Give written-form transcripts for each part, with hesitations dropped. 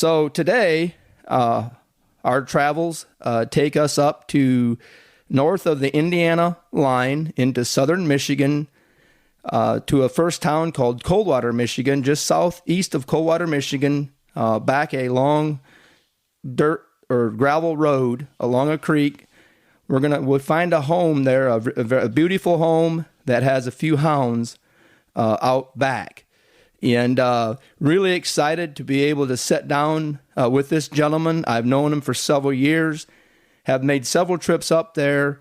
So today, our travels take us up to north of the Indiana line into southern Michigan, to a first town called Coldwater, Michigan, just southeast of Coldwater, Michigan, back a long dirt or gravel road along a creek. We'll find a home there, a beautiful home that has a few hounds out back. And really excited to be able to sit down with this gentleman. I've known him for several years, have made several trips up there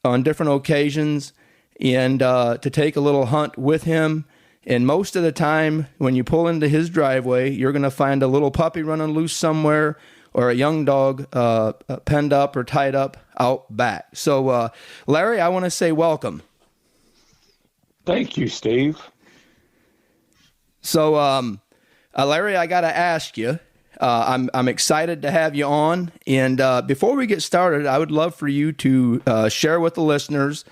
on different occasions, and to take a little hunt with him. And most of the time, when you pull into his driveway, you're going to find a little puppy running loose somewhere or a young dog penned up or tied up out back. So, Larry, I want to say welcome. Thank you, Steve. So, Larry, I got to ask you, I'm excited to have you on. And before we get started, I would love for you to share with the listeners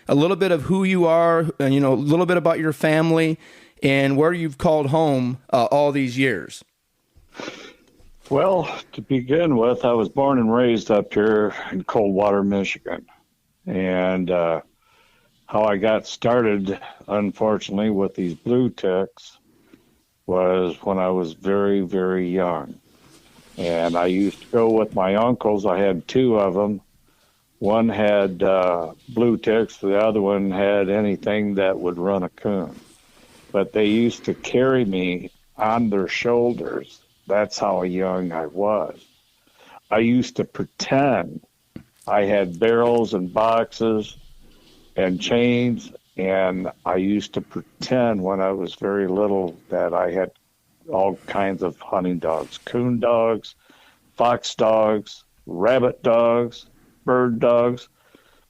a little bit of who you are, and, a little bit about your family and where you've called home all these years. Well, to begin with, I was born and raised up here in Coldwater, Michigan. And how I got started, unfortunately, with these blue ticks was when I was very, very young. And I used to go with my uncles. I had two of them. One had blue ticks. The other one had anything that would run a coon. But they used to carry me on their shoulders. That's how young I was. I used to pretend I had barrels and boxes and chains, and I used to pretend when I was very little that I had all kinds of hunting dogs, coon dogs, fox dogs, rabbit dogs, bird dogs,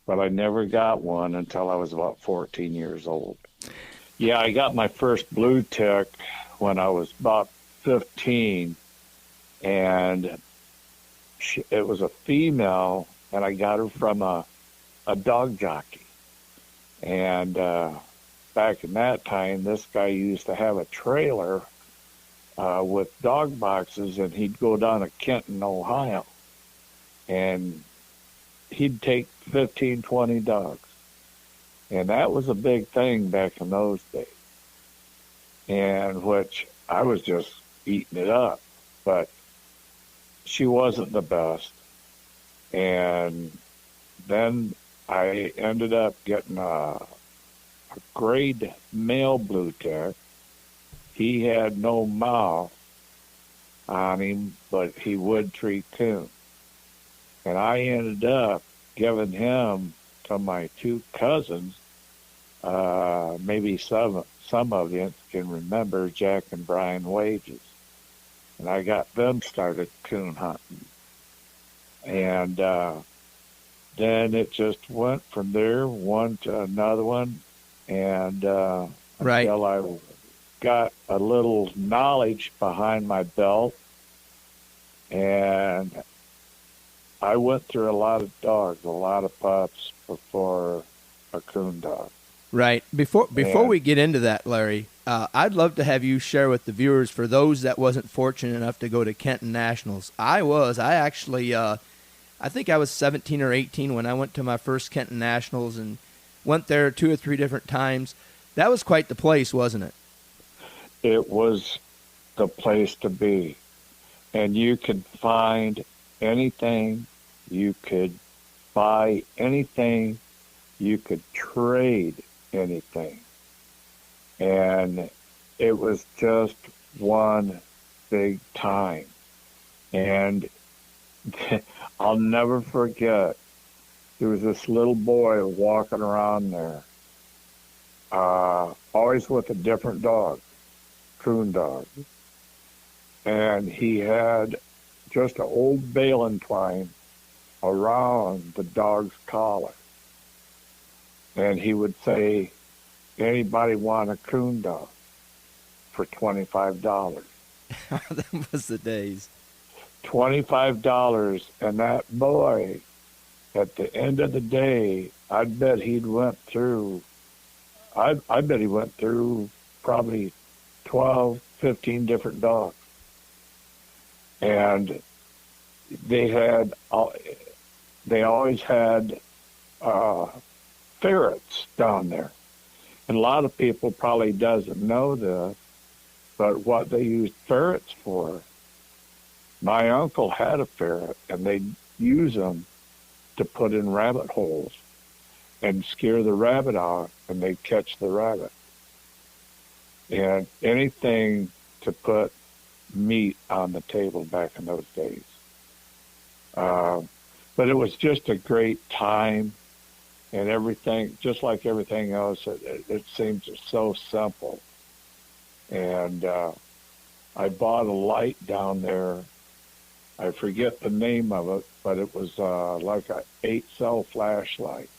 but I never got one until I was about 14 years old. Yeah, I got my first blue tick when I was about 15, and it was a female, and I got her from a dog jockey. And back in that time, this guy used to have a trailer with dog boxes, and he'd go down to Kenton, Ohio, and he'd take 15, 20 dogs. And that was a big thing back in those days, and which I was just eating it up. But she wasn't the best. And then I ended up getting a grade male blue tick. He had no mouth on him, but he would treat coon. And I ended up giving him to my two cousins. Maybe some of you can remember Jack and Brian Wages. And I got them started coon hunting. And then it just went from there, one to another one. And until I got a little knowledge behind my belt. And I went through a lot of dogs, a lot of pups before a coon dog. Right. Before we get into that, Larry, I'd love to have you share with the viewers, for those that wasn't fortunate enough to go to Kenton Nationals. I actually, I think I was 17 or 18 when I went to my first Kenton Nationals and went there 2 or 3 different times. That was quite the place, wasn't it? It was the place to be. And you could find anything, you could buy anything, you could trade anything. And it was just one big time. And I'll never forget, there was this little boy walking around there, always with a different dog, coon dog. And he had just an old baling twine around the dog's collar. And he would say, anybody want a coon dog for $25? That was the days. $25. And that boy, at the end of the day, I bet he went through probably 12, 15 different dogs. and they had they always had ferrets down there. And a lot of people probably doesn't know this, but what they used ferrets for, my uncle had a ferret, and they'd use them to put in rabbit holes and scare the rabbit out, and they'd catch the rabbit. And anything to put meat on the table back in those days. But it was just a great time, and everything, just like everything else, it seems so simple. And I bought a light down there. I forget the name of it, but it was like a 8-cell flashlight.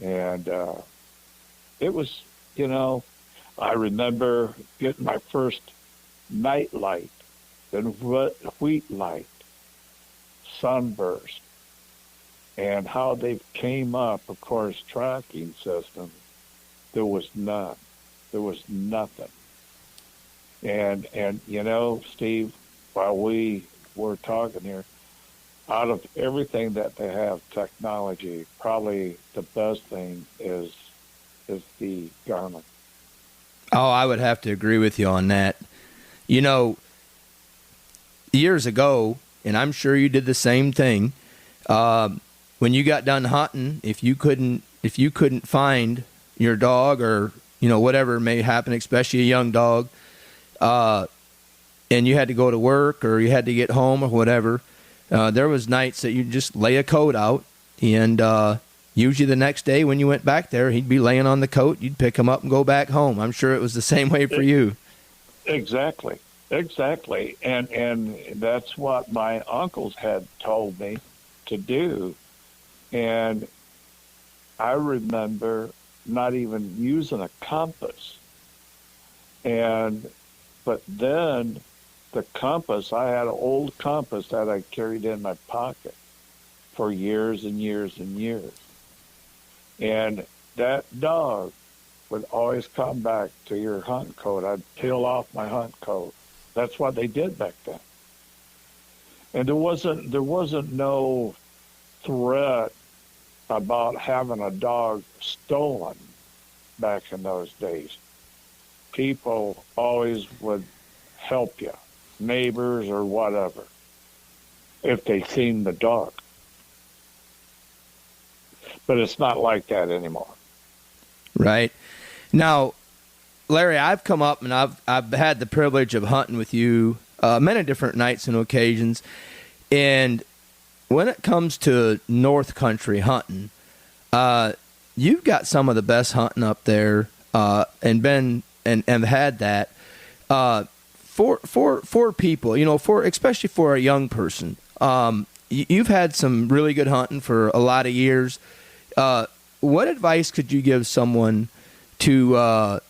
And it was, I remember getting my first night light, then wheat light, sunburst, and how they came up, of course, tracking system. There was none. There was nothing. And Steve, while we were talking here, out of everything that they have, technology, probably the best thing is the Garmin. Oh, I would have to agree with you on that. Years ago, and I'm sure you did the same thing, when you got done hunting, if you couldn't find your dog, or whatever may happen, especially a young dog, and you had to go to work or you had to get home or whatever, there was nights that you'd just lay a coat out, and usually the next day when you went back there, he'd be laying on the coat. You'd pick him up and go back home. I'm sure it was the same way for you. Exactly. And that's what my uncles had told me to do. And I remember not even using a compass. But then the compass, I had an old compass that I carried in my pocket for years and years and years. And that dog would always come back to your hunt coat. I'd peel off my hunt coat. That's what they did back then. And there wasn't no threat about having a dog stolen back in those days. People always would help you, neighbors or whatever, if they seen the dog. But it's not like that anymore. Right. Now, Larry, I've come up and I've had the privilege of hunting with you many different nights and occasions. And when it comes to North Country hunting, you've got some of the best hunting up there, and had that for people, especially for a young person. You've had some really good hunting for a lot of years. What advice could you give someone to,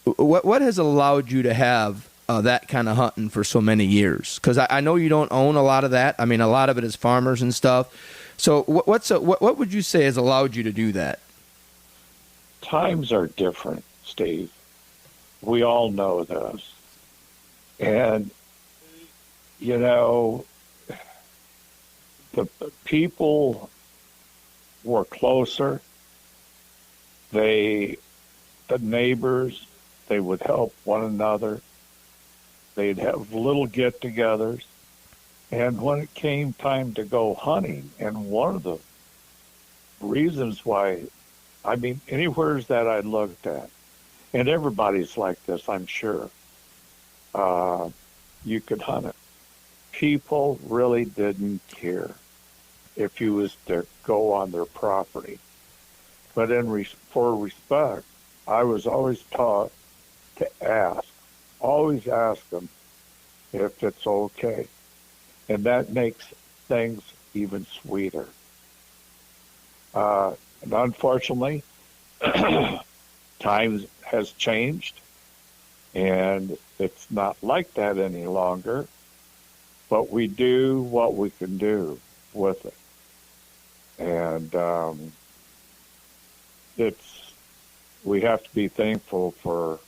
what has allowed you to have that kind of hunting for so many years? Because I know you don't own a lot of that. I mean, a lot of it is farmers and stuff. So what would you say has allowed you to do that? Times are different, Steve. We all know this. And, the people were closer. The neighbors, they would help one another. They'd have little get-togethers. And when it came time to go hunting, and one of the reasons why, anywhere that I looked at, and everybody's like this, I'm sure, you could hunt it. People really didn't care if you was to go on their property. But for respect, I was always taught to always ask them if it's okay. And that makes things even sweeter. And unfortunately, times has changed, and it's not like that any longer. But we do what we can do with it. And we have to be thankful for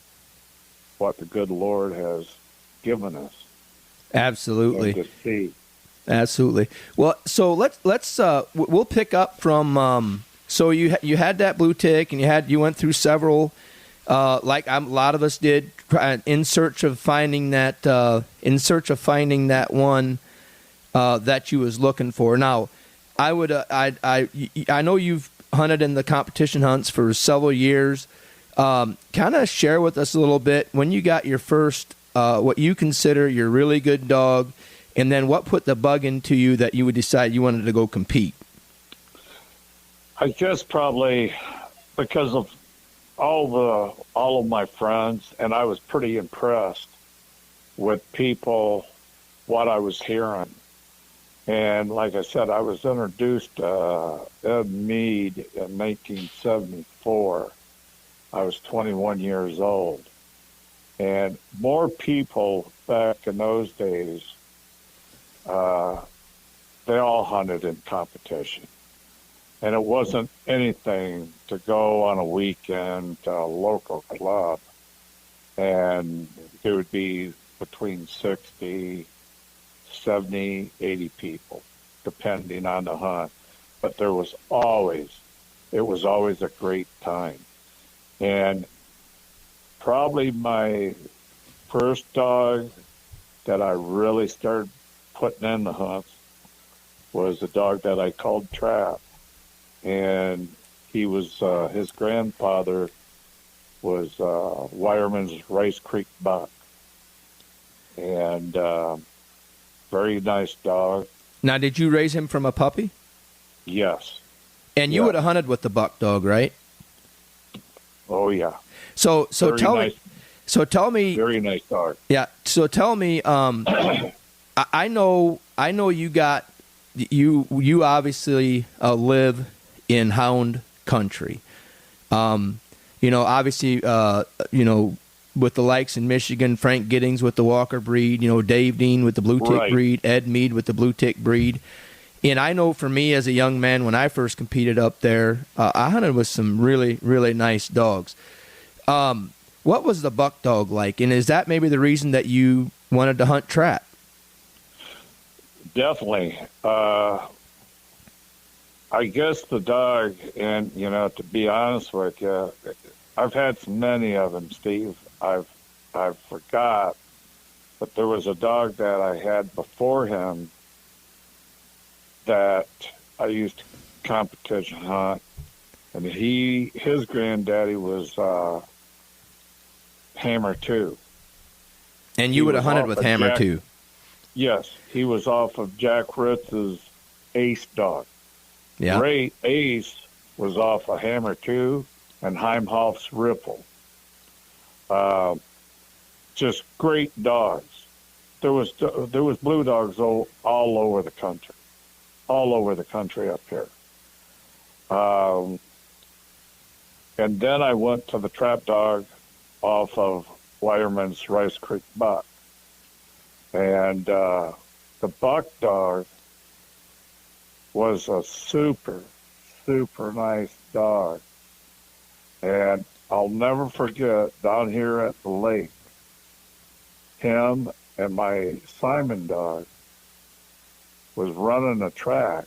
what the good Lord has given us. Absolutely. and to see. Absolutely. Well, so we'll pick up from so you had that blue tick, and you went through several like a lot of us did, in search of finding that one that you was looking for. Now, I know you've hunted in the competition hunts for several years. Kind of share with us a little bit when you got your first what you consider your really good dog, and then what put the bug into you that you would decide you wanted to go compete? I guess probably because of all of my friends, and I was pretty impressed with people, what I was hearing. And like I said, I was introduced to Ed Meade in 1974. I was 21 years old. And more people back in those days, they all hunted in competition. And it wasn't anything to go on a weekend to a local club. And there would be between 60, 70, 80 people, depending on the hunt. But it was always a great time. And probably my first dog that I really started putting in the hunts was a dog that I called Trap. And he was, his grandfather was Wireman's Rice Creek Buck. And very nice dog. Now, did you raise him from a puppy? Yes. And you would have hunted with the buck dog, right? Oh, yeah. So tell me. Very nice dog. Yeah. So tell me. I know. You obviously live in hound country. Obviously, with the likes in Michigan, Frank Giddings with the Walker breed, Dave Dean with the blue tick breed, Ed Meade with the blue tick breed. And I know for me as a young man, when I first competed up there, I hunted with some really, really nice dogs. What was the buck dog like? And is that maybe the reason that you wanted to hunt Trap? Definitely. I guess the dog, and, to be honest with you, I've had so many of them, Steve. I've forgot, but there was a dog that I had before him that I used to competition hunt, and his granddaddy was Hammer 2. And you would have hunted with Hammer 2? Yes, he was off of Jack Ritz's Ace dog. Yeah. Ray Ace was off of Hammer 2 and Heimhoff's Ripple. Just great dogs. There was blue dogs all over the country up here. And then I went to the Trap dog off of Wireman's Rice Creek Buck. And the buck dog was a super, super nice dog. And I'll never forget, down here at the lake, him and my Simon dog was running a track,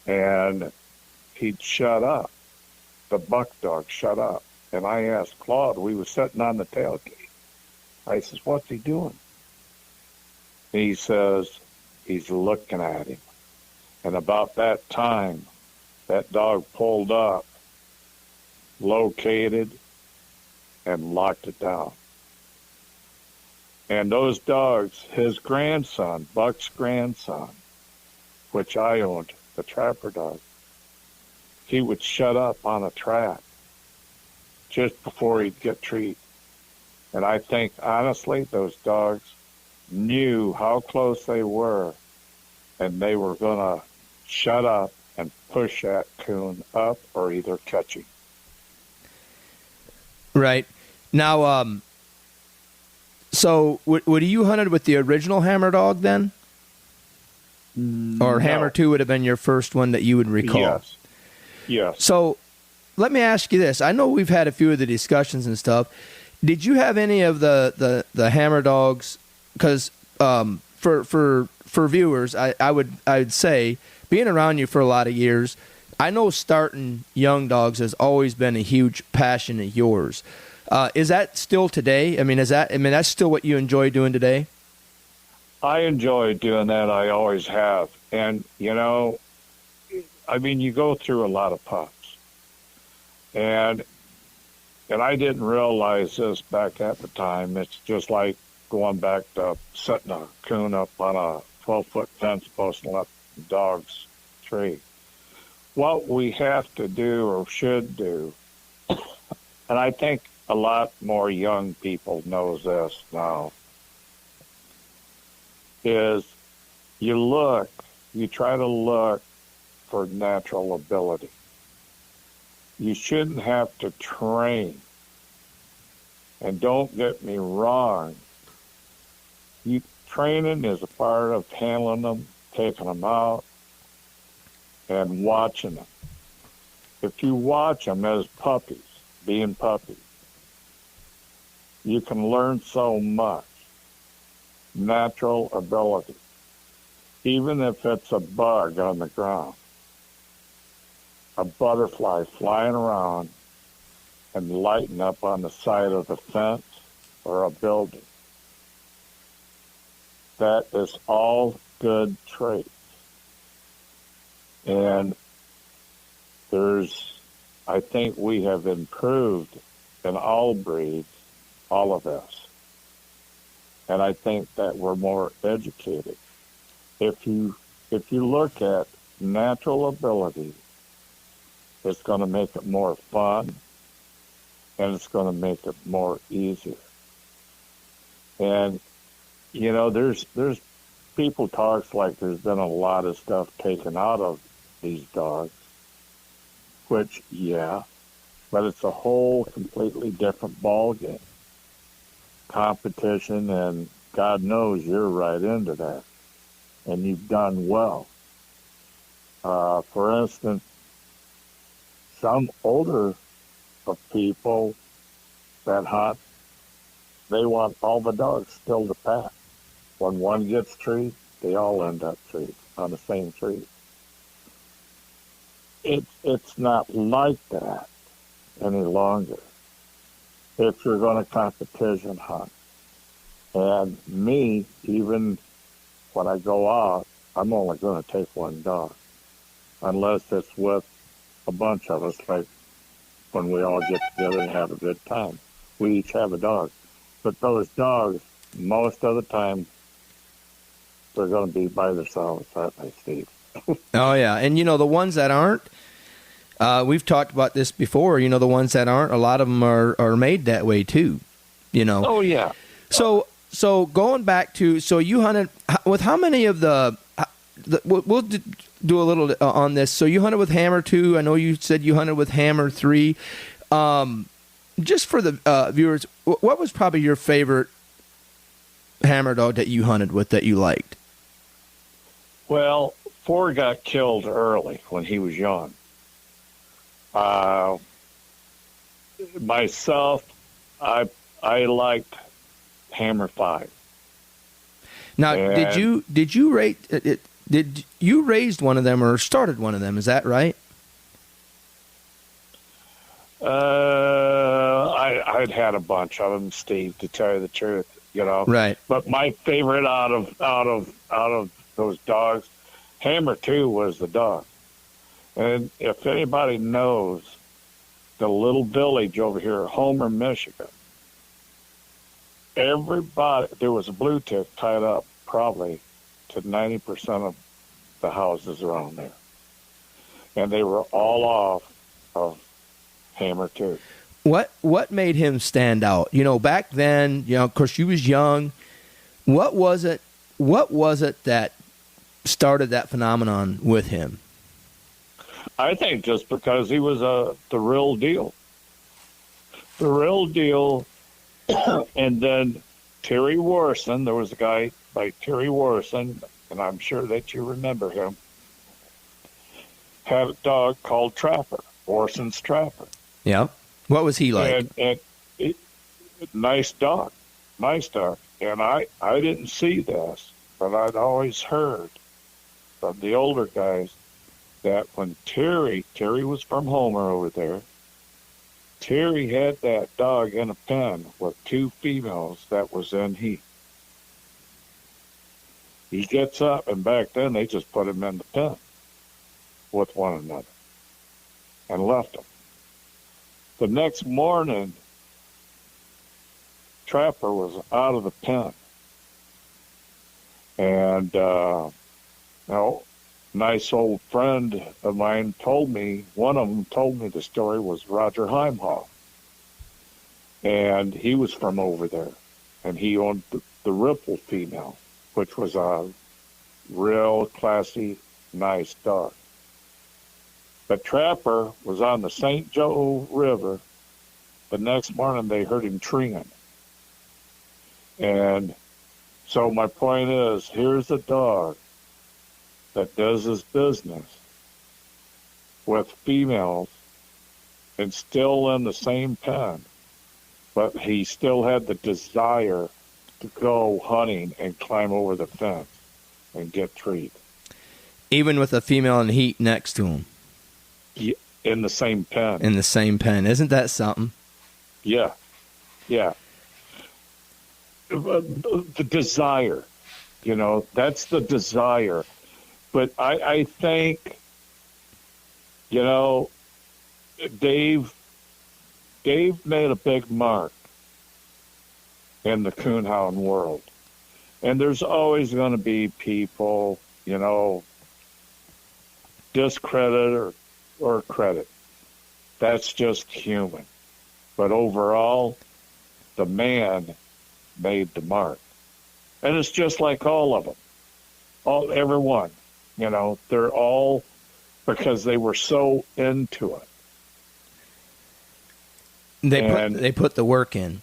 and he'd shut up. The buck dog shut up. And I asked Claude, we were sitting on the tailgate. I says, what's he doing? And he says, he's looking at him. And about that time, that dog pulled up, located, and locked it down. And those dogs, his grandson, Buck's grandson, which I owned, the Trapper dog, he would shut up on a track just before he'd get treat. And I think, honestly, those dogs knew how close they were, and they were going to shut up and push that coon up or either catch him. Right. Now, so would you hunted with the original Hammer dog then? Or Hammer 2 would have been your first one that you would recall? Yes. So let me ask you this. I know we've had a few of the discussions and stuff. Did you have any of the Hammer dogs? Because for viewers, I'd say, being around you for a lot of years, I know starting young dogs has always been a huge passion of yours. Is that still today? That's still what you enjoy doing today? I enjoy doing that. I always have. And, you go through a lot of pups. And I didn't realize this back at the time. It's just like going back to setting a coon up on a 12-foot fence post and let the dogs tree. What we have to do or should do, and I think a lot more young people knows this now, is you try to look for natural ability. You shouldn't have to train. And don't get me wrong, training is a part of handling them, taking them out, and watching them. If you watch them as puppies, being puppies, you can learn so much. Natural ability. Even if it's a bug on the ground, a butterfly flying around and lighting up on the side of the fence or a building. That is all good traits. And I think we have improved in all breeds, all of us. And I think that we're more educated. If you look at natural ability, it's going to make it more fun, and it's going to make it more easier. And there's people talks like there's been a lot of stuff taken out of these dogs, which but it's a whole completely different ball game. Competition, and God knows you're right into that, and you've done well. For instance, some older people that hunt, they want all the dogs still to pack. When one gets treed, they all end up treed on the same tree. It's not like that any longer. If you're going to competition hunt. And me, even when I go out, I'm only going to take one dog. Unless it's with a bunch of us, like when we all get together and have a good time. We each have a dog. But those dogs, most of the time, they're going to be by themselves, aren't they, Steve? Oh, yeah. And, the ones that aren't, we've talked about this before, the ones that aren't, a lot of them are made that way too, Oh, yeah. So going back to, so you hunted with how many of we'll do a little on this. So you hunted with Hammer 2. I know you said you hunted with Hammer 3. Just for the viewers, what was probably your favorite Hammer dog that you hunted with that you liked? Well, 4 got killed early when he was young. Myself, I liked Hammer 5. Now, did you rate it? Did you raised one of them or started one of them? Is that right? I'd had a bunch of them, Steve, to tell you the truth. Right. But my favorite out of those dogs, Hammer 2 was the dog. And if anybody knows the little village over here, Homer, Michigan, there was a blue tick tied up probably to 90% of the houses around there. And they were all off of Hammer 2. What made him stand out? Back then, of course, you was young. What was it that started that phenomenon with him? I think just because he was the real deal. The real deal. And then Terry Warson, there was a guy by Terry Warson, and I'm sure that you remember him, had a dog called Trapper, Warson's Trapper. Yeah. What was he like? And nice dog. And I didn't see this, but I'd always heard from the older guys that when Terry was from Homer over there, Terry had that dog in a pen with 2 females that was in heat. He gets up, and back then they just put him in the pen with one another and left him. The next morning, Trapper was out of the pen. And nice old friend of mine told me, one of them told me the story was Roger Heimhoff. And he was from over there. And he owned the Ripple female, which was a real classy, nice dog. But Trapper was on the St. Joe River. The next morning they heard him treeing. And so my point is, here's a dog that does his business with females and still in the same pen, but he still had the desire to go hunting and climb over the fence and get treed. Even with a female in heat next to him? In the same pen. In the same pen. Isn't that something? Yeah. Yeah. The desire, that's the desire. But I think, Dave made a big mark in the coonhound world. And there's always going to be people, discredit or credit. That's just human. But overall, the man made the mark. And it's just like all of them. Everyone. They're all because they were so into it. They put the work in.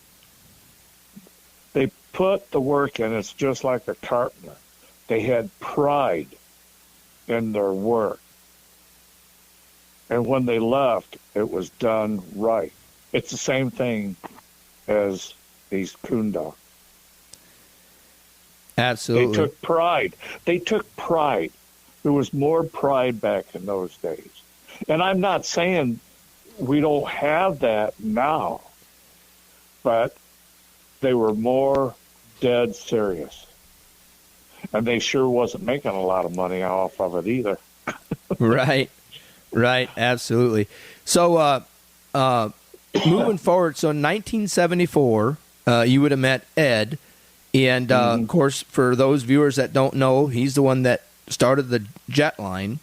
They put the work in. It's just like a carpenter. They had pride in their work. And when they left, it was done right. It's the same thing as these coon dogs. Absolutely. They took pride. There was more pride back in those days. And I'm not saying we don't have that now, but they were more dead serious. And they sure wasn't making a lot of money off of it either. Right, absolutely. So moving forward, so in 1974, you would have met Ed. And, of course, for those viewers that don't know, he's the one that started the jet line.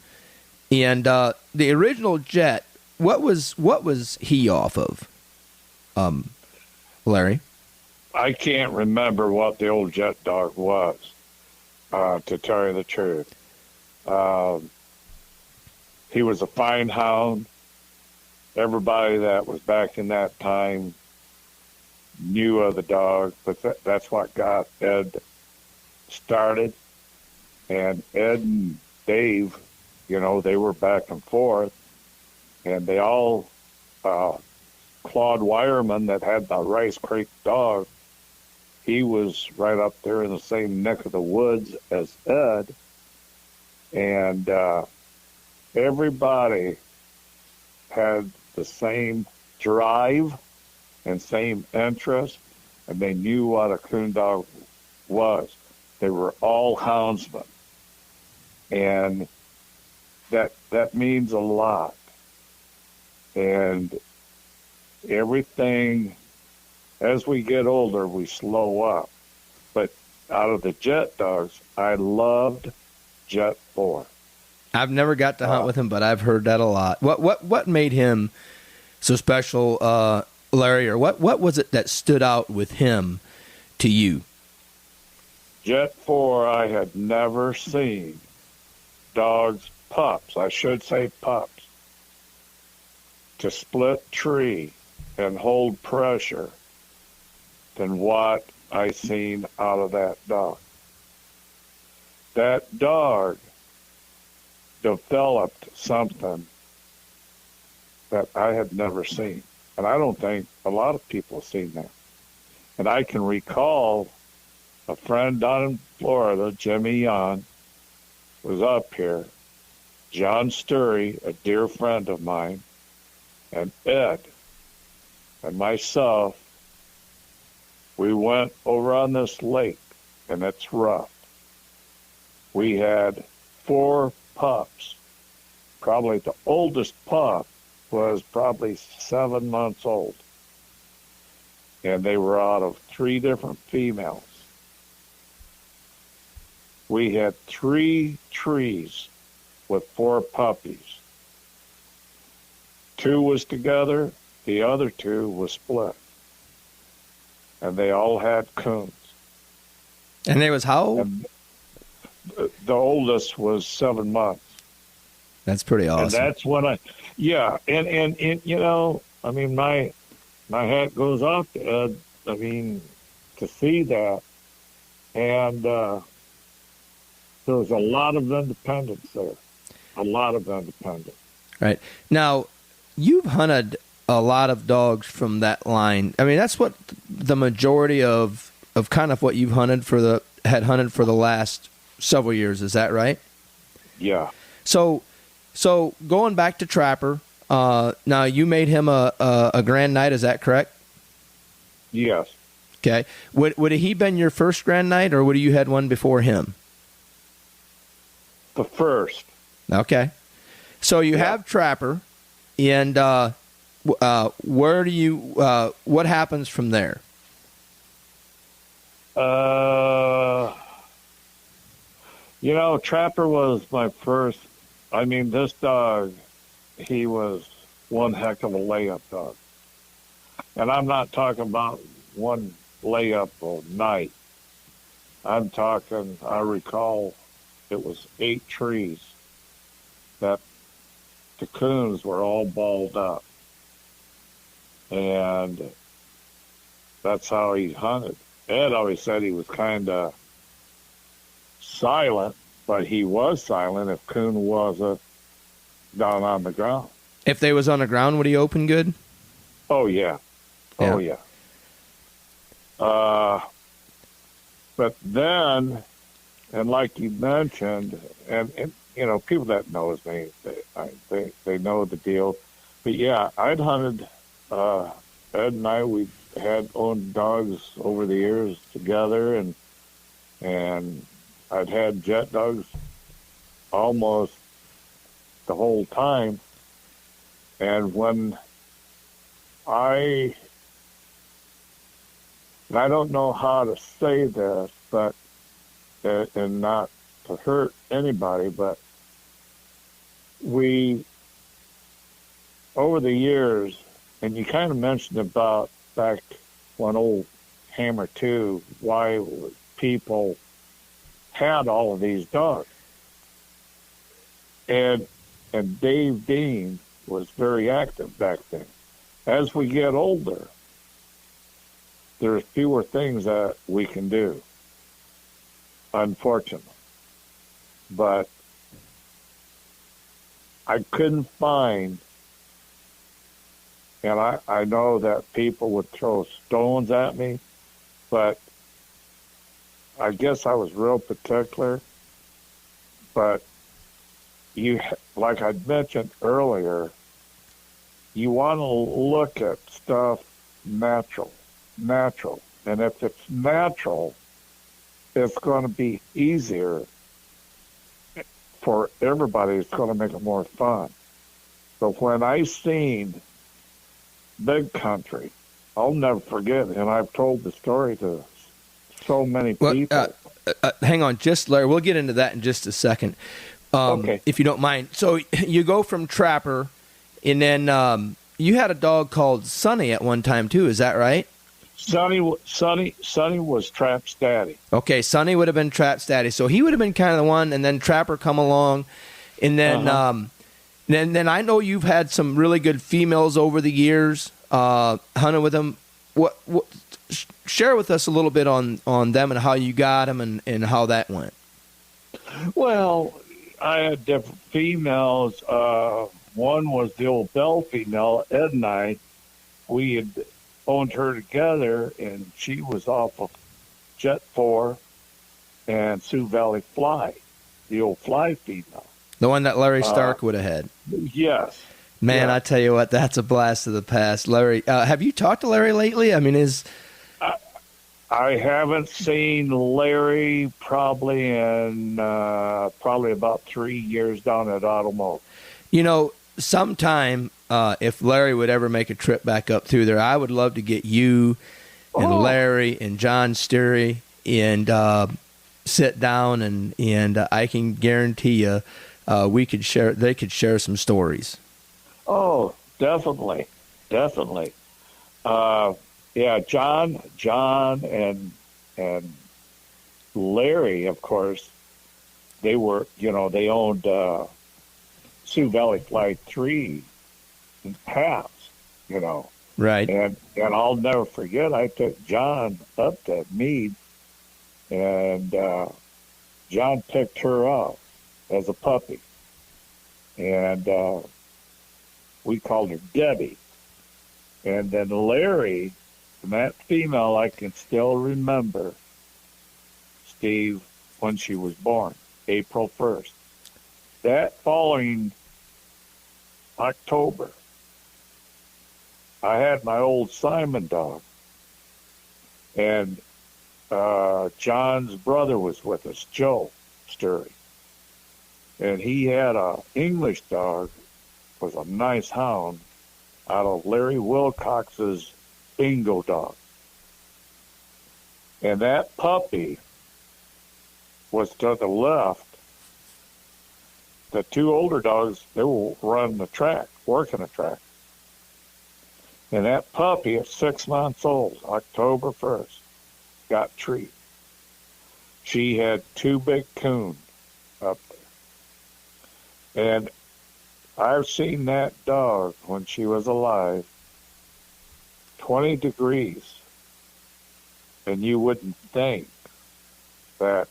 And the original jet, what was he off of, Larry? I can't remember what the old jet dog was, to tell you the truth. He was a fine hound. Everybody that was back in that time knew of the dog, but that's what got Ed started. And Ed and Dave, they were back and forth, and they all, Claude Wireman that had the Rice Creek dog, he was right up there in the same neck of the woods as Ed. And everybody had the same drive and same interest, and they knew what a coon dog was. They were all houndsmen, and that means a lot. And everything, as we get older, we slow up. But out of the jet dogs, I loved Jet 4. I've never got to hunt with him, but I've heard that a lot. What made him so special, Larry, or what was it that stood out with him to you? Jet 4, I had never seen pups, I should say pups, to split tree and hold pressure than what I seen out of that dog. That dog developed something that I had never seen. And I don't think a lot of people have seen that. And I can recall a friend down in Florida, Jimmy Yon, was up here. John Sturry, a dear friend of mine, and Ed and myself, we went over on this lake, and it's rough. We had 4 pups. Probably the oldest pup was probably 7 months old. And they were out of 3 different females. We had 3 trees with 4 puppies. 2 was together, the other 2 was split. And they all had coons. And they was how old? And the oldest was 7 months. That's pretty awesome. And that's when and you know, I mean, my hat goes off to Ed, I mean, to see that. And there was a lot of independence there. A lot of independence. Right. Now, you've hunted a lot of dogs from that line. I mean, that's what the majority of kind of what you've hunted for the last several years. Is that right? Yeah. So going back to Trapper, now you made him a Grand Knight. Is that correct? Yes. Okay. Would he been your first Grand Knight, or would you had one before him? The first. Okay. So you have Trapper, and where do you? What happens from there? You know, Trapper was my first. I mean, this dog, he was one heck of a layup dog. And I'm not talking about one layup a night. I'm talking, I recall it was 8 trees that the coons were all balled up. And that's how he hunted. Ed always said he was kind of silent, but he was silent if coon wasn't down on the ground. If they was on the ground, would he open good? Oh, yeah. Oh, yeah. But then, and like you mentioned, and you know, people that knows me, they know the deal. But yeah, I'd hunted, Ed and I, we had owned dogs over the years together, and I'd had jet dogs almost the whole time. And when I don't know how to say this, but, and not to hurt anybody, but we, over the years, and you kind of mentioned about back when old Hammer 2, why people had all of these dogs. And Dave Dean was very active back then. As we get older, there's fewer things that we can do, unfortunately. But I couldn't find, and I know that people would throw stones at me, but I guess I was real particular. But you, like I mentioned earlier, you want to look at stuff natural. And if it's natural, it's going to be easier for everybody. It's going to make it more fun. But when I seen Big Country, I'll never forget, and I've told the story to so many people. Hang on, Larry, we'll get into that in just a second, Okay. if you don't mind. So you go from Trapper, and then you had a dog called Sonny at one time too. Is that right? Sonny was Trap's daddy. Okay, Sonny would have been Trap's daddy. So he would have been kind of the one, and then Trapper come along, and then then I know you've had some really good females over the years, hunted with them. What share with us a little bit on them and how you got them and how that went. Well, I had different females. One was the old Bell female, Ed and I. We had owned her together, and she was awful Jet 4 and Sioux Valley Fly, the old fly female. The one that Larry Stark would have had. Yes. Man, yeah. I tell you what, that's a blast of the past. Larry, have you talked to Larry lately? I mean, I haven't seen Larry probably in probably about 3 years down at Automotive. You know, sometime if Larry would ever make a trip back up through there, I would love to get you and Larry and John Sterry and sit down and I can guarantee you they could share some stories. Oh, definitely. Yeah, John and Larry, of course, they were, they owned Sioux Valley Fly 3 halves, Right. And I'll never forget, I took John up to Meade, and John picked her up as a puppy. And we called her Debbie. And then Larry, and that female I can still remember, Steve, when she was born, April 1st. That following October, I had my old Simon dog, and John's brother was with us, Joe Sturry, and he had a English dog, was a nice hound, out of Larry Wilcox's bingo dog. And that puppy was to the left. The two older dogs, they were running the track, working the track. And that puppy at 6 months old, October 1st, got treated. She had 2 big coons up there. And I've seen that dog when she was alive, 20 degrees, and you wouldn't think that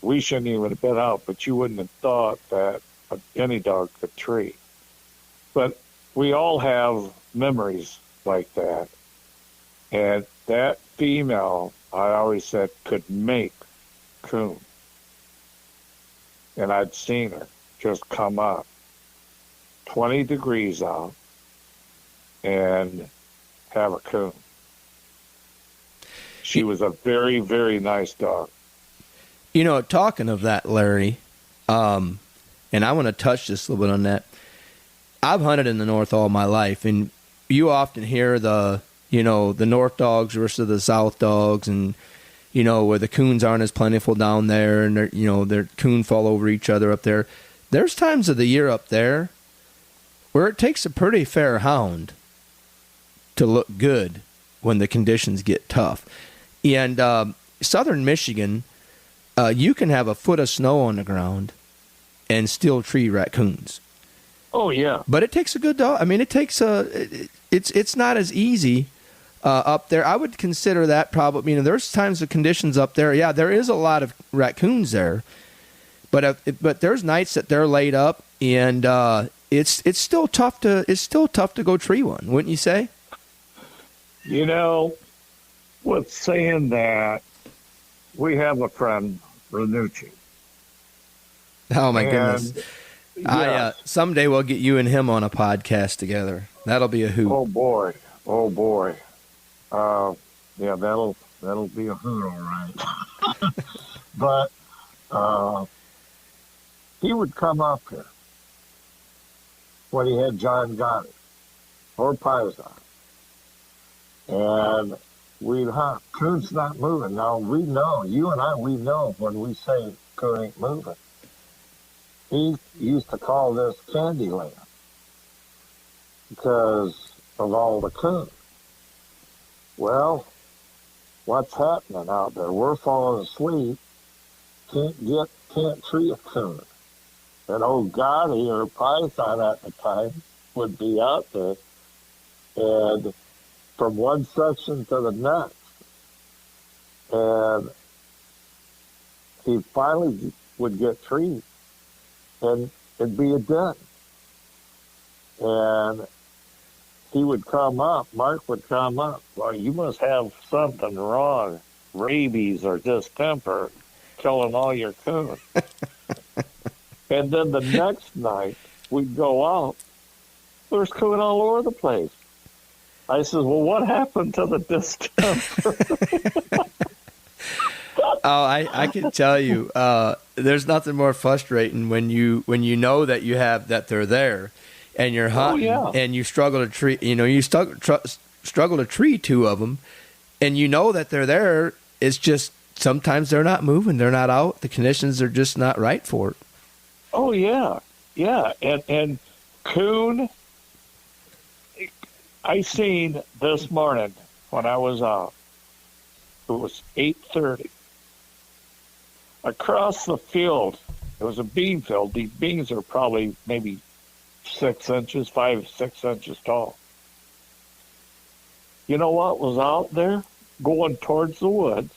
we shouldn't even have been out, but you wouldn't have thought that any dog could treat. But we all have memories like that. And that female, I always said, could make coon. And I'd seen her just come up, 20 degrees out, and have a coon. She was a very, very nice dog. You know, talking of that, Larry, and I want to touch just a little bit on that. I've hunted in the North all my life, and you often hear the North dogs versus the South dogs, and, where the coons aren't as plentiful down there, and their coon fall over each other up there. There's times of the year up there where it takes a pretty fair hound to look good when the conditions get tough. And southern Michigan, you can have a foot of snow on the ground and still tree raccoons. Oh, yeah. But it takes a good dog. I mean, it's not as easy up there. I would consider that probably, there's times of conditions up there. Yeah, there is a lot of raccoons there. But there's nights that they're laid up, and it's still tough to go tree one, wouldn't you say? With saying that, we have a friend, Ranucci. Oh my goodness! Yeah. Someday we'll get you and him on a podcast together. That'll be a hoot. Oh boy! Yeah, that'll be a hoot, all right. But he would come up here when he had John Gotti or Paisan, and we'd hunt. Coon's not moving. Now, we know, you and I, we know when we say coon ain't moving. He used to call this Candyland because of all the coon. Well, what's happening out there? We're falling asleep, can't tree a coon. And old Gotti or Python at the time would be out there, and from one section to the next. And he finally would get treed, and it'd be a den. And he would come up, Mark would come up, well, you must have something wrong rabies or distemper, killing all your coon. And then the next night, we'd go out, there's coon all over the place. I says, well, what happened to the distemper? Oh, I can tell you, there's nothing more frustrating when you know that you have that they're there, and you're hunting, and you struggle to tree, struggle to tree two of them, and you know that they're there. It's just sometimes they're not moving, they're not out. The conditions are just not right for it. Oh yeah, and coon. I seen this morning when I was out. It was 8:30. Across the field, it was a bean field. These beans are probably maybe 6 inches, 5, 6 inches tall. You know what was out there going towards the woods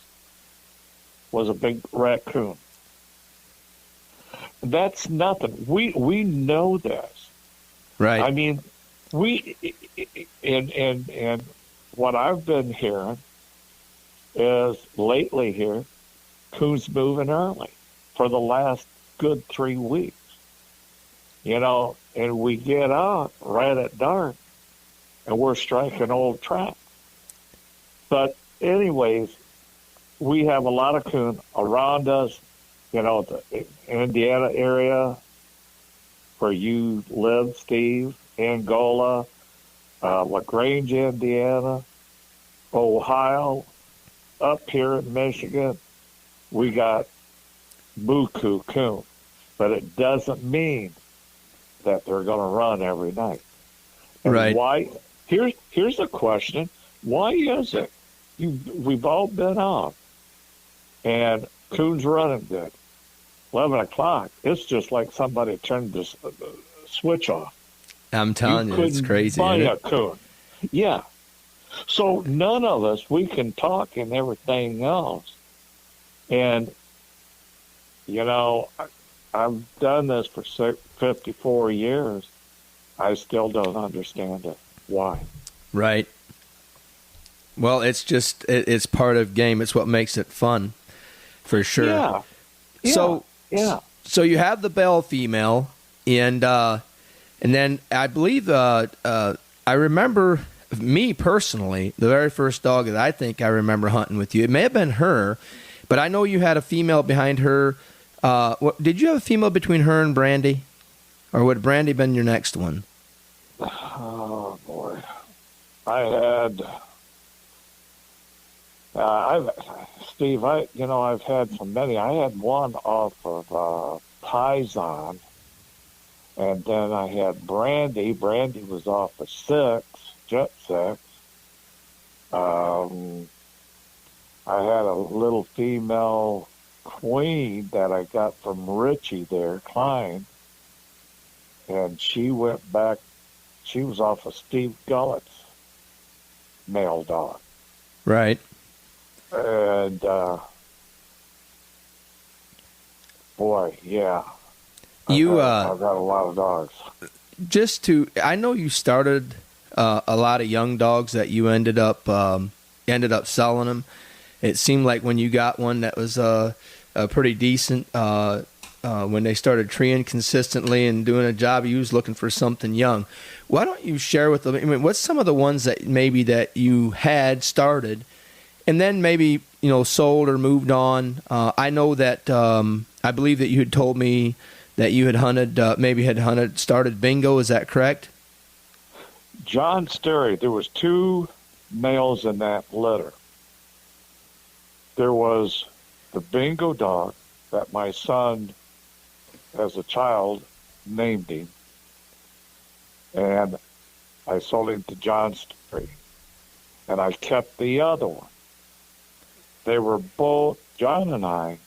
was a big raccoon. That's nothing. We know this. Right. I mean, and what I've been hearing is lately here, coon's moving early for the last good 3 weeks. And we get out right at dark, and we're striking old tracks. But anyways, we have a lot of coon around us, the Indiana area where you live, Steve, Angola, LaGrange, Indiana, Ohio, up here in Michigan, we got buku coon. But it doesn't mean that they're going to run every night. And right. Why? Here's the question. Why is it? We've all been out, and coon's running good. 11 o'clock, it's just like somebody turned the switch off. I'm telling you, it's crazy. Buy a coon. Yeah. So none of us, we can talk and everything else. And, I've done this for 54 years. I still don't understand it. Why? Right. Well, it's just, it's part of game. It's what makes it fun, for sure. Yeah. So you have the bell female, and then I believe I remember, me personally, the very first dog that I think I remember hunting with you. It may have been her, but I know you had a female behind her. Did you have a female between her and Brandy, or would Brandy been your next one? Oh boy, I had. Steve, I've had so many. I had one off of Pison, and then I had Brandy. Brandy was off of Jet 6. I had a little female queen that I got from Richie there, Klein, and she went back. She was off of Steve Gullett's male dog. Right. And, boy, yeah. I've got a lot of dogs. I know you started a lot of young dogs that you ended up selling them. It seemed like when you got one that was pretty decent, when they started treeing consistently and doing a job, you was looking for something young. Why don't you share with them? I mean, what's some of the ones that maybe that you had started and then maybe, sold or moved on? I know that I believe that you had told me that you had started bingo. Is that correct? John Sterry, there was 2 males in that litter. There was the bingo dog that my son, as a child, named him. And I sold him to John Sterry. And I kept the other one. They were both, John and I,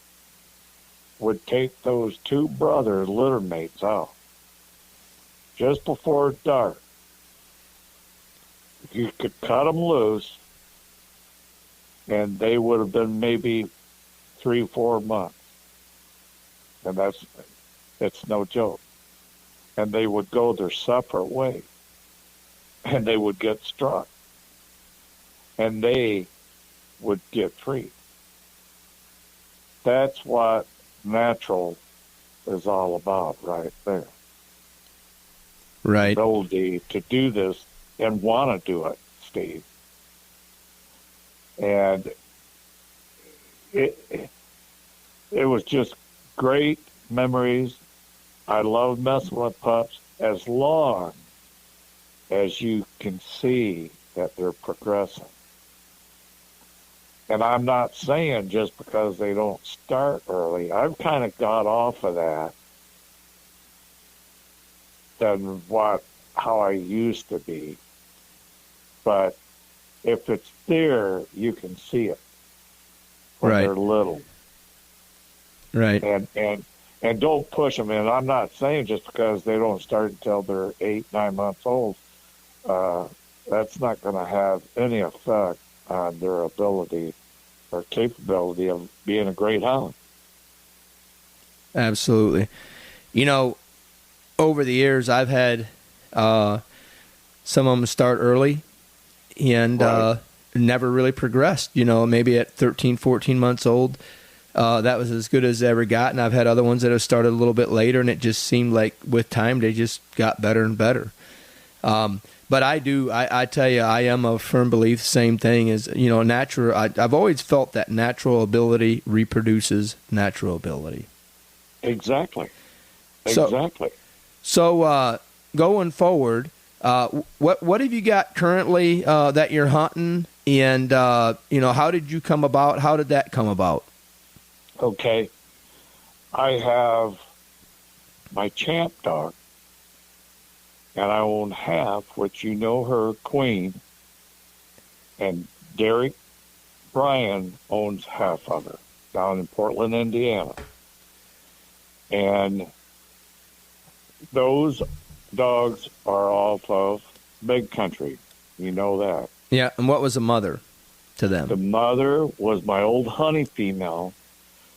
would take those 2 brother litter mates out just before dark. You could cut them loose, and they would have been maybe 3-4 months. And it's no joke. And they would go their separate ways, and they would get struck, and they would get free. that's what natural is all about right there. Right. Ability to do this and want to do it, Steve. And it was just great memories. I love messing with pups as long as you can see that they're progressing. And I'm not saying just because they don't start early. I've kind of got off of that than how I used to be. But if it's there, you can see it when Right. they're little. Right. And don't push them. And I'm not saying just because they don't start until they're 8, 9 months old, that's not going to have any effect on their ability or capability of being a great hound. Absolutely. You know, over the years, I've had some of them start early and never really progressed. You know, maybe at 13, 14 months old, that was as good as they ever got. And I've had other ones that have started a little bit later, and it just seemed like with time they just got better and better. But I tell you, I am a firm belief, same thing as, you know, natural. I've always felt that natural ability reproduces natural ability. Exactly. So going forward, what have you got currently that you're hunting, and you know, how did you come about? How did that come about? Okay, I have my champ dog, and I own half, which you know her, Queen, and Derek Bryan owns half of her down in Portland, Indiana. And those dogs are off of Big Country. You know that. Yeah, and what was the mother to them? The mother was my old honey female.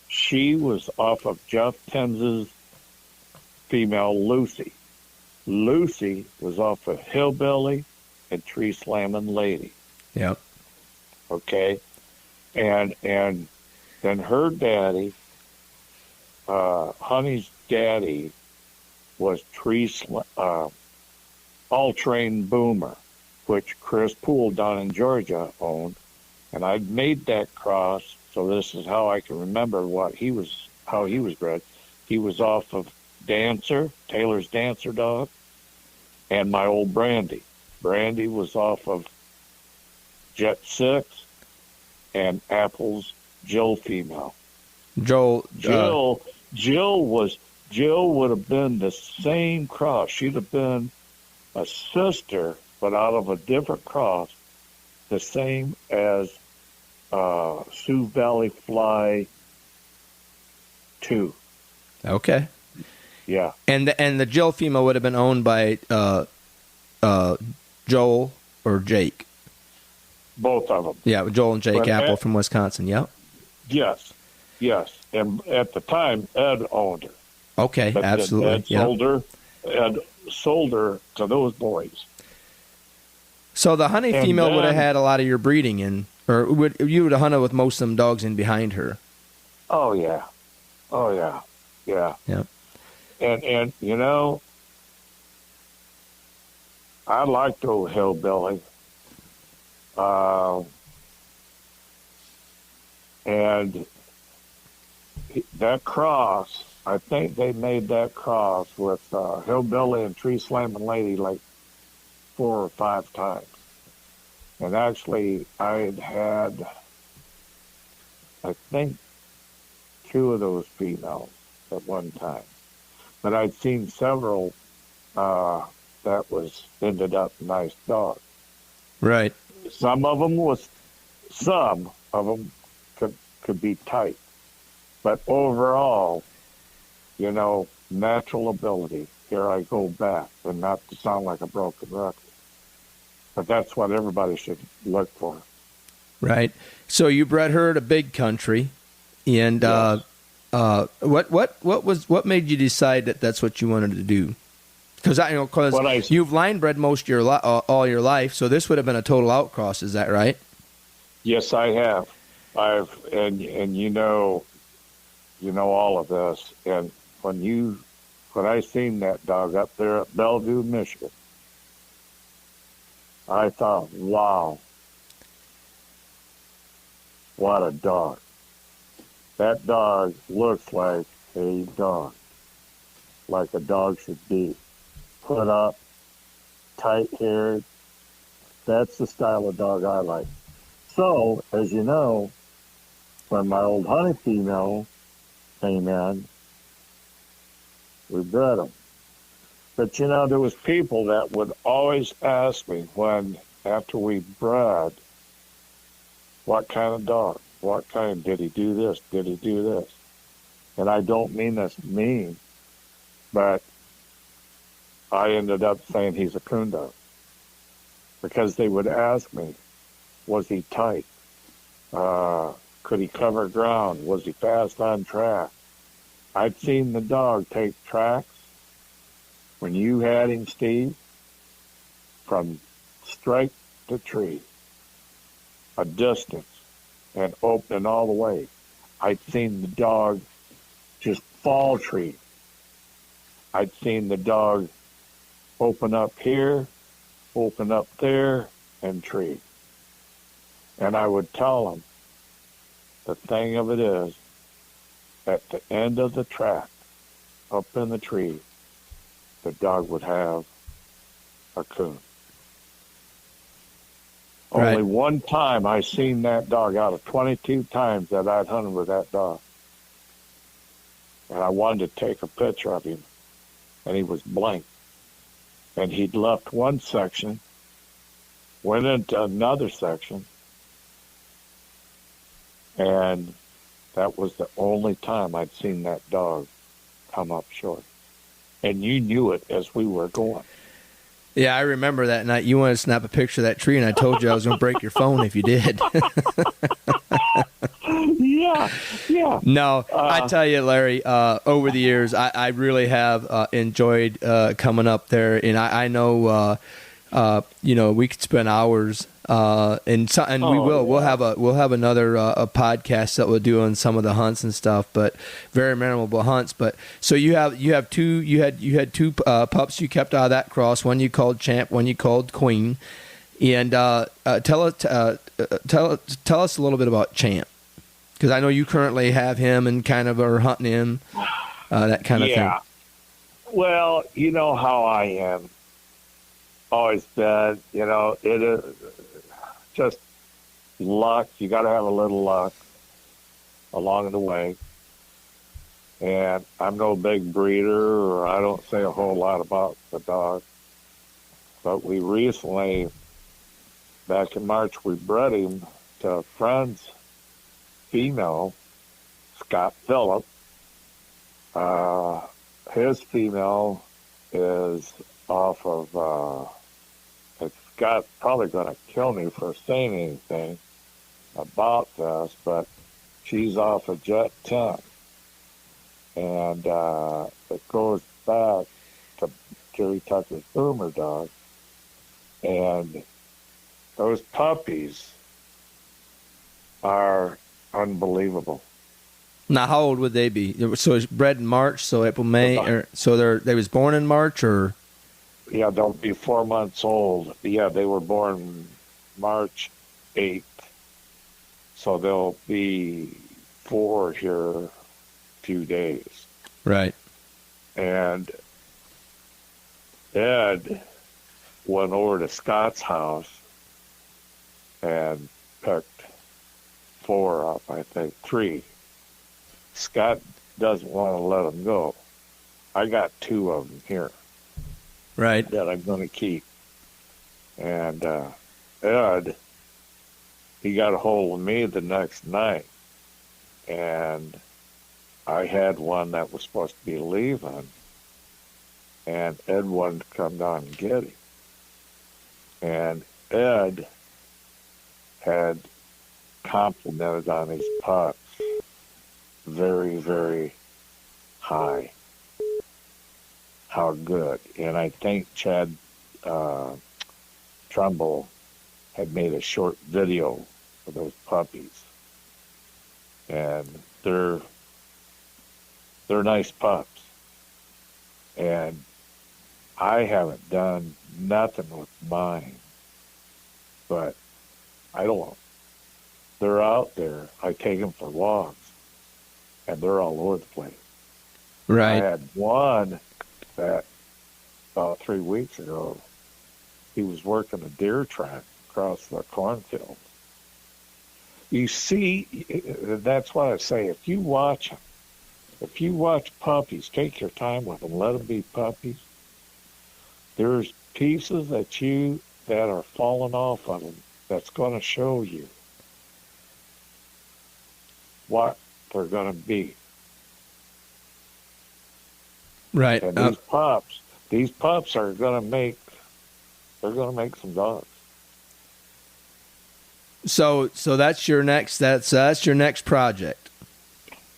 She was off of Jeff Thames' female, Lucy. Lucy was off of Hillbilly and Tree Slamming Lady. Yep. Okay? And then her daddy, Honey's daddy, was All-Train Boomer, which Chris Poole down in Georgia owned. And I'd made that cross, so this is how I can remember how he was bred. He was off of Dancer, Taylor's Dancer dog, and my old Brandy. Brandy was off of Jet 6 and Apple's Jill female. Jill would have been the same cross. She'd have been a sister, but out of a different cross, the same as Sioux Valley Fly 2. Okay. Yeah. And the Jill female would have been owned by Joel or Jake. Both of them. Yeah, Joel and Jake Apple from Wisconsin. Yep. Yes. And at the time, Ed owned her. Okay, but absolutely. Ed sold her to those boys. So the honey female would have had a lot of your breeding in, or you would have hunted with most of them dogs in behind her. Oh yeah. Yeah. And you know, I liked old Hillbilly. And that cross, I think they made that cross with Hillbilly and Tree Slamming Lady like 4 or 5 times. And actually, I had, I think, 2 of those females at one time. But I'd seen several that ended up nice dogs. Right. Some of them could be tight. But overall, you know, natural ability, here I go back, and not to sound like a broken record. But that's what everybody should look for. Right. So you bred her to Big Country, and Yes. what made you decide that that's what you wanted to do? Because you've line bred most of your all your life, so this would have been a total outcross. Is that right? Yes, I have. And you know, you know all of this. And when I seen that dog up there at Bellevue, Michigan, I thought, wow, what a dog. That dog looks like a dog should be. Put up, tight-haired. That's the style of dog I like. So, as you know, when my old honey female came in, we bred them. But, you know, there was people that would always ask me after we bred, what kind of dog? What kind? Did he do this? Did he do this? And I don't mean this mean, but I ended up saying he's a coon dog. Because they would ask me, was he tight? Could he cover ground? Was he fast on track? I've seen the dog take tracks when you had him, Steve, from strike to tree, a distance, and open all the way. I'd seen the dog just fall tree. I'd seen the dog open up here, open up there, and tree. And I would tell them, the thing of it is, at the end of the track, up in the tree, the dog would have a coon. Right. Only one time I seen that dog out of 22 times that I'd hunted with that dog. And I wanted to take a picture of him, and he was blank. And he'd left one section, went into another section, and that was the only time I'd seen that dog come up short. And you knew it as we were going. Yeah, I remember that night. You wanted to snap a picture of that tree, and I told you I was going to break your phone if you did. Yeah. No, I tell you, Larry, over the years, I really have enjoyed coming up there, and I know, we could spend hours, and we will. Yeah. We'll have another a podcast that we'll do on some of the hunts and stuff, but very memorable hunts. But so you had two pups you kept out of that cross. One you called Champ, one you called Queen, and tell us a little bit about Champ. Because I know you currently have him and kind of are hunting him, that kind of thing. Yeah. Well, you know how I am. Always been, it is just luck. You got to have a little luck along the way. And I'm no big breeder, or I don't say a whole lot about the dog. But we recently, back in March, we bred him to a friend's female, Scott Phillip. His female is off of, Scott's probably going to kill me for saying anything about this, but she's off of Jet 10. And it goes back to Jerry Tucker's Boomer dog. And those puppies are unbelievable. Now, how old would they be? So it's bred in March, so April, May, or so they was born in March, or? Yeah, they'll be 4 months old. Yeah, they were born March 8th, so they'll be 4 here a few days. Right. And Ed went over to Scott's house and picked 4 up, I think 3. Scott doesn't want to let them go. I got 2 of them here. Right. That I'm going to keep. And Ed, he got a hold of me the next night. And I had one that was supposed to be leaving. And Ed wanted to come down and get him. And Ed had complimented on his pups very, very high. How good. And I think Chad Trumbull had made a short video of those puppies. And they're They're nice pups. And I haven't done nothing with mine, but I don't know. They're out there. I take them for walks, and they're all over the place. Right. I had one that about 3 weeks ago, he was working a deer track across the cornfield. You see, that's what I say. If you watch them, if you watch puppies, take your time with them, let them be puppies. There's pieces that are falling off of them that's going to show you what they're going to be. Right. And these pups are going to make some dogs. So that's your next that's your next project.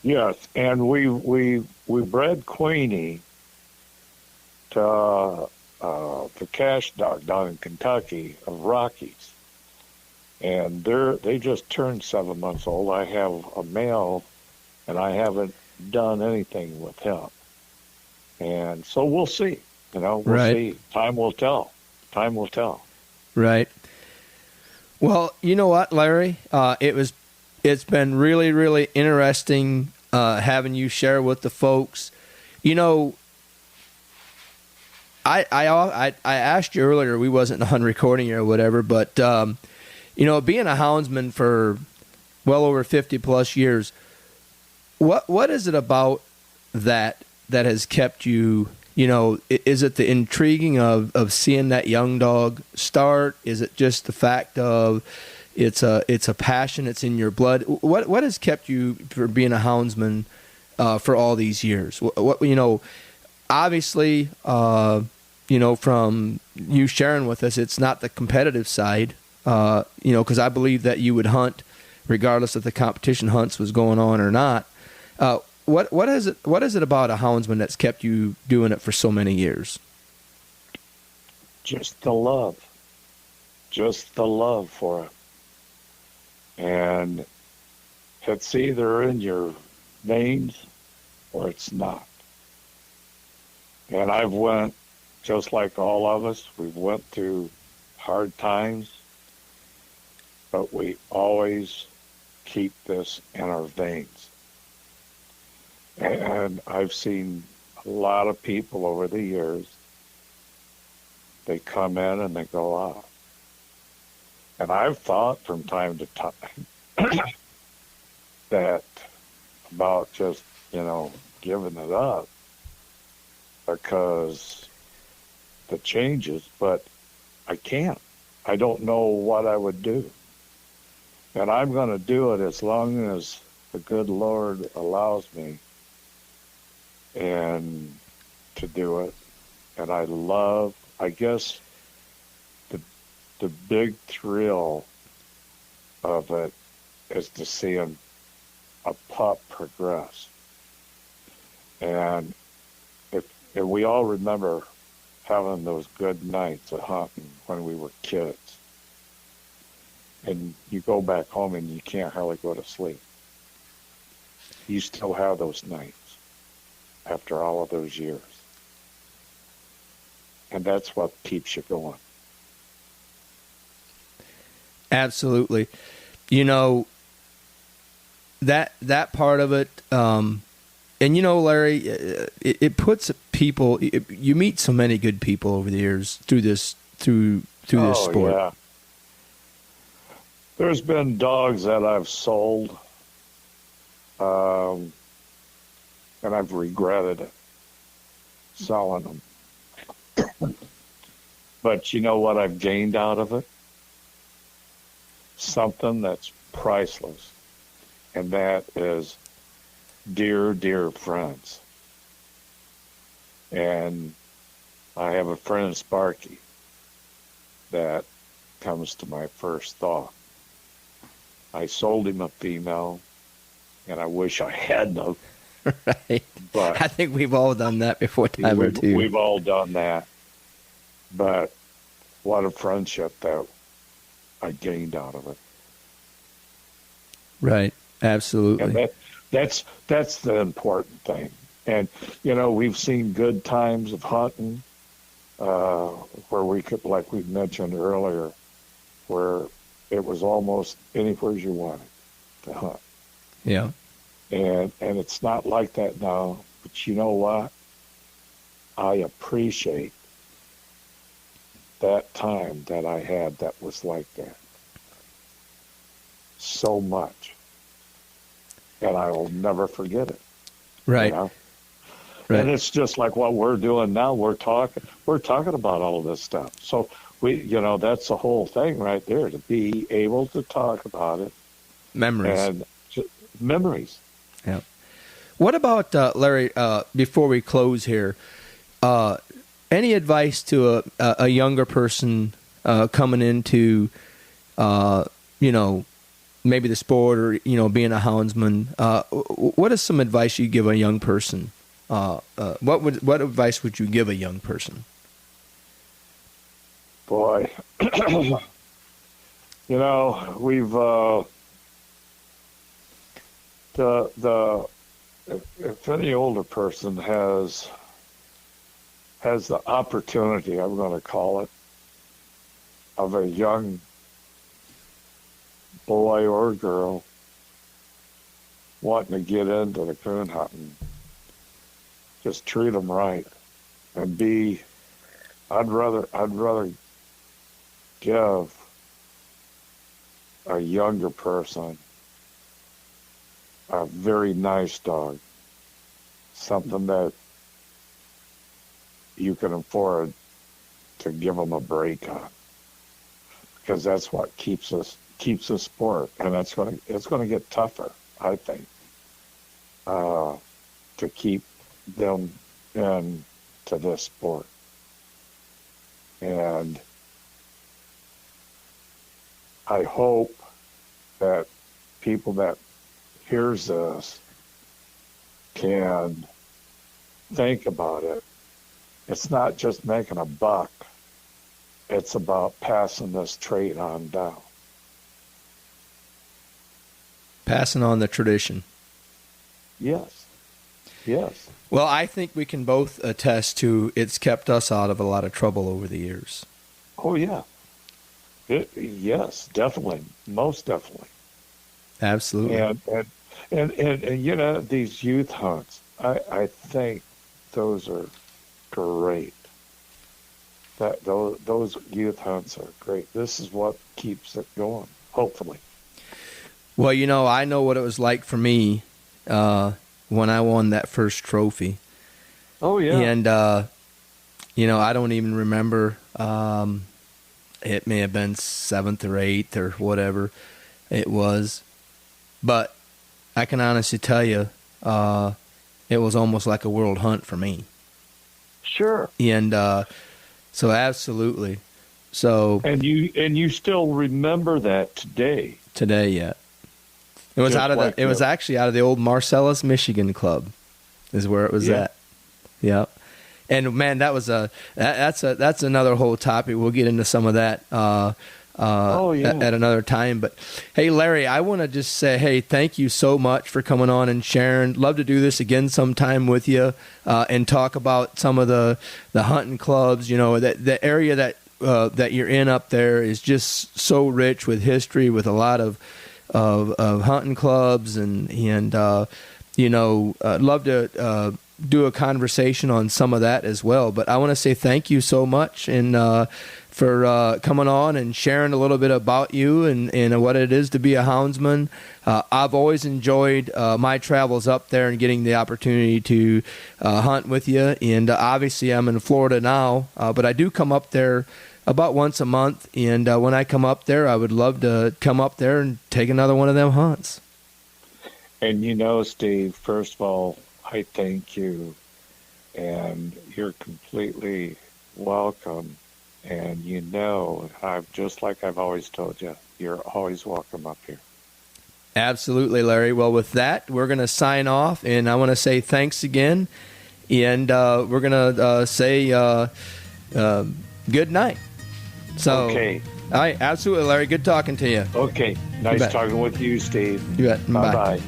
Yes, and we bred Queenie to the cash dog down in Kentucky of Rockies, and they just turned 7 months old. I have a male, and I haven't done anything with him, and so we'll see. We'll see. Time will tell. Time will tell. Right. Well, you know what, Larry? It's been really, really interesting having you share with the folks. I asked you earlier, we wasn't on recording or whatever, but being a houndsman for well over 50 plus years, what is it about that has kept you? Is it the intriguing of seeing that young dog start? Is it just the fact of it's a passion, it's in your blood? What has kept you for being a houndsman for all these years? Obviously, from you sharing with us, it's not the competitive side, because I believe that you would hunt regardless if the competition hunts was going on or not. What is it about a houndsman that's kept you doing it for so many years? Just the love for it, and it's either in your veins or it's not. And I've went, just like all of us, we've went through hard times, but we always keep this in our veins. And I've seen a lot of people over the years, they come in and they go out. And I've thought from time to time that about just, giving it up because the changes, but I can't. I don't know what I would do. And I'm going to do it as long as the good Lord allows me and to do it. And I guess the big thrill of it is to see a pup progress. And if we all remember having those good nights of hunting when we were kids, and you go back home and you can't hardly go to sleep. You still have those nights after all of those years. And that's what keeps you going. Absolutely. That part of it, and Larry, it puts people, you meet so many good people over the years through this sport. Yeah. There's been dogs that I've sold, and I've regretted it, selling them. But you know what I've gained out of it? Something that's priceless, and that is dear, dear friends. And I have a friend, Sparky, that comes to my first thought. I sold him a female, and I wish I hadn't. Right. But I think we've all done that before time or two. We've all done that. But what a friendship that I gained out of it. Right. Absolutely. And that's the important thing. And, we've seen good times of hunting where we could, like we mentioned earlier, where it was almost anywhere you wanted to hunt. Yeah. And it's not like that now. But you know what? I appreciate that time that I had that was like that so much. And I will never forget it. Right. Right. And it's just like what we're doing now. We're talking about all of this stuff. So that's the whole thing right there, to be able to talk about it. Memories. And memories. Yeah. What about, Larry, before we close here, any advice to a younger person coming into, maybe the sport or, being a houndsman? What is some advice you give a young person? What advice would you give a young person? Boy, we've if any older person has the opportunity, I'm going to call it, of a young boy or girl wanting to get into the coon hunting, just treat them right, and I'd rather give a younger person a very nice dog, something that you can afford to give them a break on, because that's what keeps the sport, and it's going to get tougher, I think, to keep them into this sport. And I hope that people that hears this can think about it. It's not just making a buck. It's about passing this trait on down. Passing on the tradition. Yes. Yes. Well, I think we can both attest to it's kept us out of a lot of trouble over the years. Oh, yeah. Yes, definitely. Most definitely. Absolutely. And these youth hunts, I think those are great. Those youth hunts are great. This is what keeps it going, hopefully. Well, I know what it was like for me when I won that first trophy. Oh, yeah. And, I don't even remember. It may have been 7th or 8th or whatever it was. But I can honestly tell you, it was almost like a world hunt for me. Sure. And so absolutely. So and you still remember that today. Today, yeah. It was it was actually out of the old Marcellus, Michigan club, is where it was at. Yeah. And man, that's another whole topic. We'll get into some of that at another time. But hey, Larry, I want to just say, hey, thank you so much for coming on and sharing. Love to do this again sometime with you and talk about some of the hunting clubs. The area that you're in up there is just so rich with history, with a lot of hunting clubs, and I'd love to do a conversation on some of that as well. But I want to say thank you so much and for coming on and sharing a little bit about you and what it is to be a houndsman. I've always enjoyed my travels up there and getting the opportunity to hunt with you. And obviously I'm in Florida now, but I do come up there about once a month. And when I come up there, I would love to come up there and take another one of them hunts. And Steve, first of all, I thank you, and you're completely welcome. And I've just like I've always told you, you're always welcome up here. Absolutely, Larry. Well, with that, we're going to sign off, and I want to say thanks again, and we're going to say good night. So, okay. All right, absolutely, Larry. Good talking to you. Okay. Nice talking with you, Steve. You bet. Bye-bye.